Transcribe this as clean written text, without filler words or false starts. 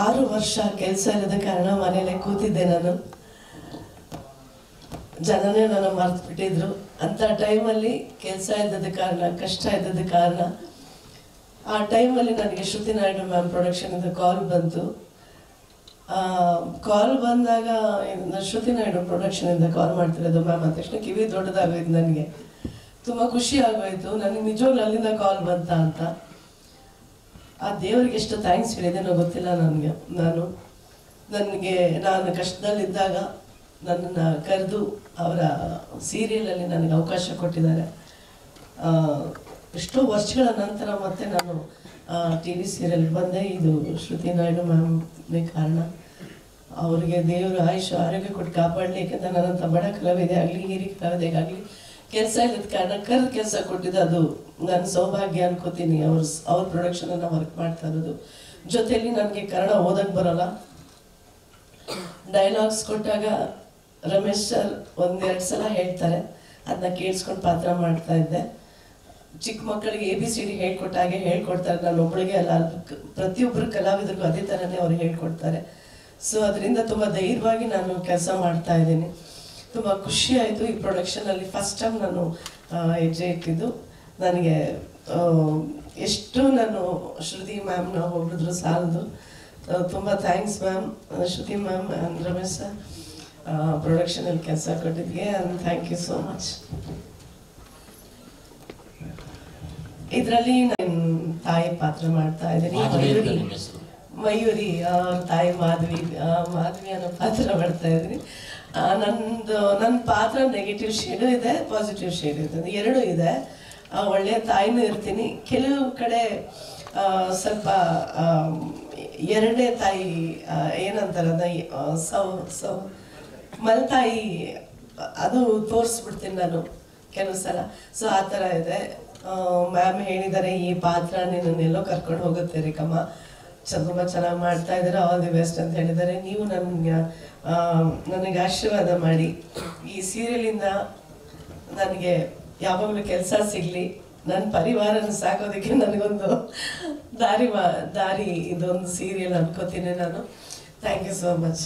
6 ವರ್ಷ ಕೆಲಸ ಇಲ್ಲದ ಕಾರಣ ಮನೆಯಲ್ಲೇ ಕೂತಿದ್ದೆ ನಾನು. ಜನನೇ ನನ್ನ ಮರ್ತು ಬಿಟ್ಟಿದ್ರು. ಅಂಥ ಟೈಮಲ್ಲಿ ಕೆಲಸ ಇದ್ದದ ಕಾರಣ, ಕಷ್ಟ ಇದ್ದದ ಕಾರಣ, ಆ ಟೈಮಲ್ಲಿ ನನಗೆ ಶ್ರುತಿ ನಾಯ್ಡು ಮ್ಯಾಮ್ ಪ್ರೊಡಕ್ಷನಿಂದ ಕಾಲ್ ಬಂತು. ಕಾಲ್ ಬಂದಾಗ ಶ್ರುತಿ ನಾಯ್ಡು ಪ್ರೊಡಕ್ಷನಿಂದ ಕಾಲ್ ಮಾಡ್ತಿರೋದು ಮ್ಯಾಮ್ ಅಂದ ತಕ್ಷಣ ಕಿವಿ ದೊಡ್ಡದಾಗೋಯ್ತು. ನನಗೆ ತುಂಬ ಖುಷಿ ಆಗೋಯ್ತು. ನನಗೆ ನಿಜವಾಗ್ಲೂ ಅಲ್ಲಿಂದ ಕಾಲ್ ಬಂತ ಅಂತ. ಆ ದೇವರಿಗೆ ಎಷ್ಟು ಥ್ಯಾಂಕ್ಸ್ ಹೇಳಿದೆನೋ ಗೊತ್ತಿಲ್ಲ ನನಗೆ. ನಾನು ಕಷ್ಟದಲ್ಲಿದ್ದಾಗ ನನ್ನನ್ನು ಕರೆದು ಅವರ ಸೀರಿಯಲಲ್ಲಿ ನನಗೆ ಅವಕಾಶ ಕೊಟ್ಟಿದ್ದಾರೆ. ಎಷ್ಟೋ ವರ್ಷಗಳ ನಂತರ ಮತ್ತೆ ನಾನು TV ಸೀರಿಯಲ್ ಬಂದೆ. ಇದು ಶ್ರುತಿ ನಾಯ್ಡು ಮ್ಯಾಮ್ನೇ ಕಾರಣ. ಅವರಿಗೆ ದೇವರು ಆಯುಷ್ಯ ಆರೋಗ್ಯ ಕೊಟ್ಟು ಕಾಪಾಡಲಿ. ಯಾಕೆಂದರೆ ನನ್ನಂಥ ಬಡ ಕಲಾವಿದೆ ಆಗಲಿ, ಹಿರಿಯ ಕಲಾವಿದೆಗಾಗಲಿ ಕೆಲಸ ಇಲ್ಲದ ಕಾರಣ ಕರೆದು ಕೆಲಸ ಕೊಟ್ಟಿದ್ದು ಅದು ನನ್ನ ಸೌಭಾಗ್ಯ ಅನ್ಕೋತೀನಿ. ಅವ್ರ ಪ್ರೊಡಕ್ಷನನ್ನು ವರ್ಕ್ ಮಾಡ್ತಾ ಇರೋದು. ಜೊತೆಯಲ್ಲಿ ನನಗೆ ಕನ್ನಡ ಓದಕ್ಕೆ ಬರೋಲ್ಲ. ಡೈಲಾಗ್ಸ್ ಕೊಟ್ಟಾಗ ರಮೇಶ್ ಸರ್ 1-2 ಸಲ ಹೇಳ್ತಾರೆ, ಅದನ್ನ ಕೇಳಿಸ್ಕೊಂಡು ಪಾತ್ರ ಮಾಡ್ತಾ ಇದ್ದೆ. ಚಿಕ್ಕ ಮಕ್ಕಳಿಗೆ ABCD ಹೇಳ್ಕೊಟ್ಟಾಗೆ ಹೇಳ್ಕೊಡ್ತಾರೆ. ನಾನು ಒಬ್ಬಳಿಗೆ ಅಲ್ಲ, ಪ್ರತಿಯೊಬ್ಬರು ಕಲಾವಿದರಿಗೂ ಅದೇ ಥರನೇ ಅವ್ರು ಹೇಳ್ಕೊಡ್ತಾರೆ. ಸೊ ಅದರಿಂದ ತುಂಬ ಧೈರ್ಯವಾಗಿ ನಾನು ಕೆಲಸ ಮಾಡ್ತಾ ಇದ್ದೀನಿ. ತುಂಬ ಖುಷಿ ಆಯಿತು. ಈ ಪ್ರೊಡಕ್ಷನಲ್ಲಿ ಫಸ್ಟ್ ಟೈಮ್ ನಾನು ಹೆಜ್ಜೆ ಇಟ್ಟಿದ್ದು. ನನಗೆ ಎಷ್ಟು ನಾನು ಶ್ರುತಿ ಮ್ಯಾಮ್ನ ಹೊಗಳಿದ್ರು ಸಾಲದು. ತುಂಬ thanks ma'am, Shruti ma'am and Ramesh sir ಪ್ರೊಡಕ್ಷನಲ್ಲಿ ಕೆಲಸ ಕೊಟ್ಟಿದ್ದೆ. And thank you so much. ಇದರಲ್ಲಿ ನಾನು ತಾಯಿ ಪಾತ್ರ ಮಾಡ್ತಾ ಇದ್ದೀನಿ. ಮಯೂರಿ ತಾಯಿ ಮಾಧವಿ ಅನ್ನೋ ಪಾತ್ರ ಮಾಡ್ತಾ ಇದ್ದೀನಿ. ನನ್ನ ಪಾತ್ರ ನೆಗೆಟಿವ್ ಶೇಡು ಇದೆ, ಪಾಸಿಟಿವ್ ಶೇಡ್ ಇದೆ, ಎರಡೂ ಇದೆ. ಒಳ್ಳೆಯ ತಾಯಿನೂ ಇರ್ತೀನಿ. ಕೆಲವು ಕಡೆ ಸ್ವಲ್ಪ ಎರಡನೇ ತಾಯಿ ಏನಂತಾರದ ಮಲ್ತಾಯಿ ಅದು ತೋರಿಸ್ಬಿಡ್ತೀನಿ ನಾನು ಕೆಲವು ಸಲ. ಸೊ ಆ ಥರ ಇದೆ. ಮ್ಯಾಮ್ ಹೇಳಿದ್ದಾರೆ, ಈ ಪಾತ್ರ ನಿನ್ನನ್ನೆಲ್ಲೋ ಕರ್ಕೊಂಡು ಹೋಗುತ್ತೆ ರೇಖಮ್ಮ, ತುಂಬ ಚೆನ್ನಾಗಿ ಮಾಡ್ತಾ ಇದ್ದಾರೆ, ಆಲ್ ದಿ ಬೆಸ್ಟ್ ಅಂತ ಹೇಳಿದ್ದಾರೆ. ನೀವು ನನಗೆ ಆಶೀರ್ವಾದ ಮಾಡಿ ಈ ಸೀರಿಯಲಿಂದ ನನಗೆ ಯಾವಾಗಲೂ ಕೆಲಸ ಸಿಗಲಿ, ನನ್ನ ಪರಿವಾರನ ಸಾಕೋದಕ್ಕೆ ನನಗೊಂದು ದಾರಿ ಇದೊಂದು ಸೀರಿಯಲ್ ಅನ್ಕೋತೀನಿ ನಾನು. Thank you so much.